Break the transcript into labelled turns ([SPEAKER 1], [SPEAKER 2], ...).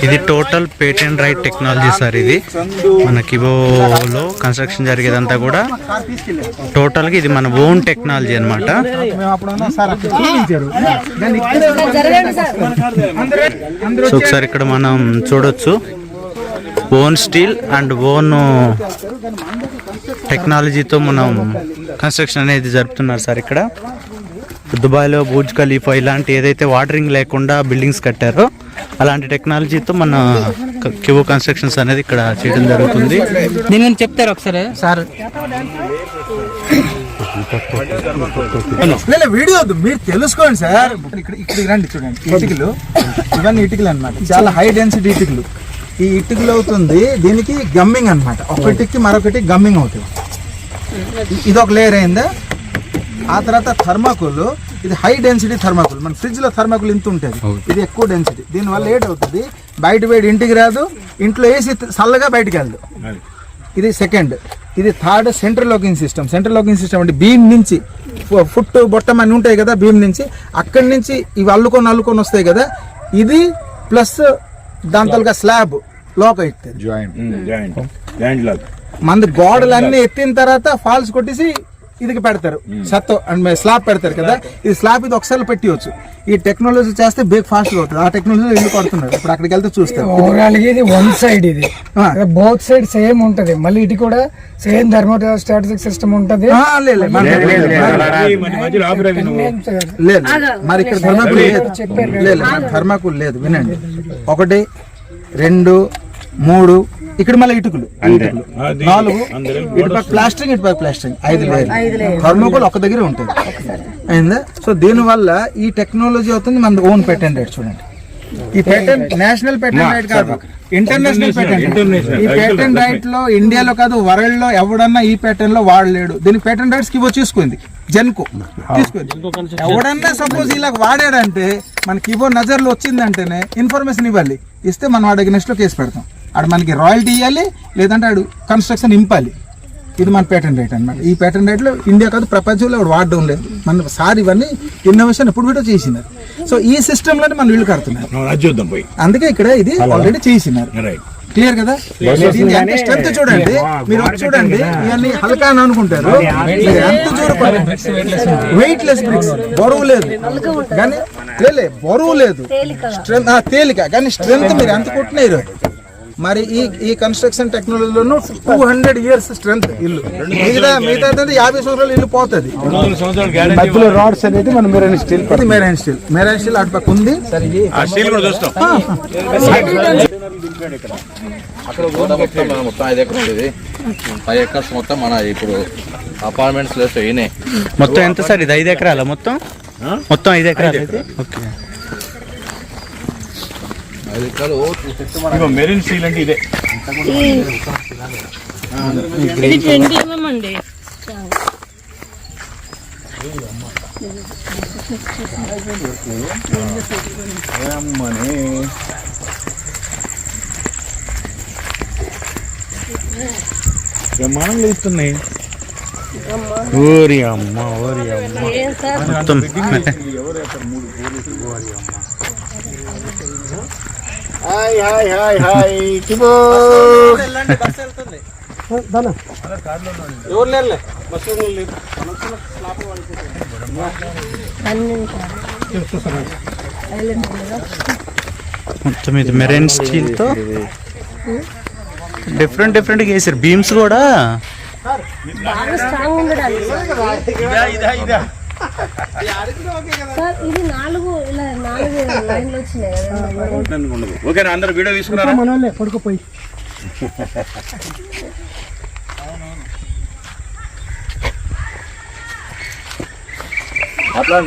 [SPEAKER 1] ఇది total patent right technology sir. ఇది మన కిబోలో కన్స్ట్రక్షన్ జరిగేదంతా కూడా టోటల్గా ఇది మన ఓన్ టెక్నాలజీ అనమాట. సో ఒకసారి ఇక్కడ మనం చూడొచ్చు ఓన్ స్టీల్ అండ్ ఓన్ టెక్నాలజీతో మనం కన్స్ట్రక్షన్ అనేది జరుపుతున్నారు సార్. ఇక్కడ దుబాయ్లో బుర్జ్ ఖలీఫా ఇలాంటి ఏదైతే వాటరింగ్ లేకుండా బిల్డింగ్స్ కట్టారో అలాంటి టెక్నాలజీతో మన కిబో కన్స్ట్రక్షన్స్ అనేది ఇక్కడ చేయడం జరుగుతుంది.
[SPEAKER 2] దీని చెప్తారు ఒకసారి సార్.
[SPEAKER 3] వీడియో మీరు తెలుసుకోండి సార్. ఇక్కడ రండి చూడండి, ఇటుకలు ఇవన్నీ ఇటుకలు అనమాట, చాలా హై డెన్సిటీ ఇటుకలు. ఈ ఇటుకలు అవుతుంది దీనికి గమ్మింగ్ అనమాట, ఒకటికి మరొకటి గమ్మింగ్ అవుతుంది. ఇది ఒక లేయర్ అయిందా. ఆ తర్వాత థర్మాకోల్, ఇది హై డెన్సిటీ థర్మాకోల్. మన ఫ్రిడ్జ్ లో థర్మాకోల్ ఇంత ఉంటుంది, ఇది ఎక్కువ డెన్సిటీ. దీనివల్ల ఏటవుతుంది, బయట వేడి ఇంటికి రాదు, ఇంట్లో వేసి చల్లగా బయటకు వెళ్దు. ఇది సెకండ్. ఇది third central locking system. Central locking system అంటే బీమ్ నుంచి ఫుట్ బొట్టం అన్నీ ఉంటాయి కదా, బీమ్ నుంచి అక్కడి నుంచి ఇవి అల్లుకొని వస్తాయి కదా, ఇది ప్లస్ దాని తలగా స్లాబ్ లాక్ అవుతుంది. మన గోడలన్నీ ఎత్తిన తర్వాత ఫాల్స్ కొట్టేసి ఇదికి పెడతారు, సత్తో అండ్ స్లాబ్ పెడతారు కదా. ఇది స్లాబ్ ఇది ఒకసారి పెట్టవచ్చు. ఈ టెక్నాలజీ చేస్తే బ్రేక్ ఫాస్ట్ అవుతుంది. ఆ టెక్నాలజీ ఇల్లు పడుతున్నారు. ఇప్పుడు అక్కడికి వెళ్తే చూస్తారు.
[SPEAKER 2] ఓవరాల్ ఇది వన్ సైడ్, ఇది బోత్ సైడ్ సేమ్ ఉంటది. మళ్ళీ ఇది కూడా సేమ్ థర్మోస్టాటిక్ సిస్టమ్ ఉంటది.
[SPEAKER 3] లేదు మరి ఇక్కడ థర్మాకోల్ లేదు, థర్మాకోల్ లేదు. వినండి, 1 2 3 ఇక్కడ మళ్ళీ ఇటుకలు 4, ఇటుపక్క ప్లాస్టరింగ్, ఇటుపక్క ప్లాస్టరింగ్ 5 లేదు. థర్మోకోల్ ఒక దగ్గర ఉంటుంది అయిందా. సో దీనివల్ల ఈ టెక్నాలజీ అవుతుంది మన ఓన్ పేటెంట్ రైట్. చూడండి, ఈ పేటెంట్ నేషనల్ పేటెంట్ రైట్ కాదు, ఇంటర్నేషనల్ పేటెంట్. ఈ పేటెంట్ రైట్ లో ఇండియాలో కాదు వరల్డ్ లో ఎవడన్నా ఈ పేటెంట్ లో వాడలేడు. దీనికి పేటెంట్ రైట్స్ కివో తీసుకుంది, జెన్కో తీసుకుంది. ఎవడన్నా సపోజ్ ఇలా వాడాడంటే మన కివో నజర్లో వచ్చిందంటేనే ఇన్ఫర్మేషన్ ఇవ్వాలి. ఇస్తే మనం వాడి అగెన్స్ట్ లో కేసు పెడతాం. ఆడు మనకి రాయల్టీ ఇవ్వాలి, లేదంటే ఆడు కన్స్ట్రక్షన్ ఇంపాలి. ఇది మన పేటెంట్ రైట్ అనమాట. ఈ పేటెంట్ రైట్లో ఇండియా కాదు ప్రపంచంలో ఆవిడ వాడడం లేదు. మన సార్ ఇవన్నీ ఇన్నోవేషన్ ఎప్పుడు కూడా చేసినారు. సో ఈ సిస్టమ్ లోనే మనం ఇల్లు కడుతున్నారు. అందుకే ఇక్కడ ఇది ఆల్రెడీ చేసినారు. క్లియర్ కదా. ఎంత స్ట్రెంత్ చూడండి, మీరు చూడండి, ఇవన్నీ హల్కా అని అనుకుంటారు. ఎంత చూడకండి, వెయిట్ లెస్ బ్రిక్స్, బరువు లేదు కానీ బరువు లేదు, స్ట్రెంత్ తేలిక కానీ స్ట్రెంత్ మీరు ఎంత కొట్టినారు. మరి ఈ కన్స్ట్రక్షన్ టెక్నాలజీలోనూ 200 years స్ట్రెంత్ ఇల్లు. మిగతా 50 సంవత్సరాలు ఇల్లు పోతుంది. మధ్యలో రాడ్స్ అనేది మన మెరైన్ స్టీల్, మెరైన్ స్టీల్ అటు పక్క ఉంది.
[SPEAKER 4] మొత్తం మన ఇప్పుడు అపార్ట్మెంట్స్
[SPEAKER 1] మొత్తం ఎంత సార్? ఇది 5 ఎకరాల మొత్తం 5 ఎకరాలు. ఓకే,
[SPEAKER 4] మెరైన్ స్టీల్ అంటే ఇదే.
[SPEAKER 5] ఇది 20 mm అండి.
[SPEAKER 4] బ్రహ్మాండంగా ఇస్తున్నాయి.
[SPEAKER 1] ఓరి అమ్మ మొత్తం మొత్తం ఇది మెరైన్ స్టీల్ తో డిఫరెంట్ గా వేసారు. బీమ్స్ కూడా
[SPEAKER 4] ఓకేనా? అందరు వీడియో తీసుకున్నారా?
[SPEAKER 2] పడుకోపోయి
[SPEAKER 4] అట్లా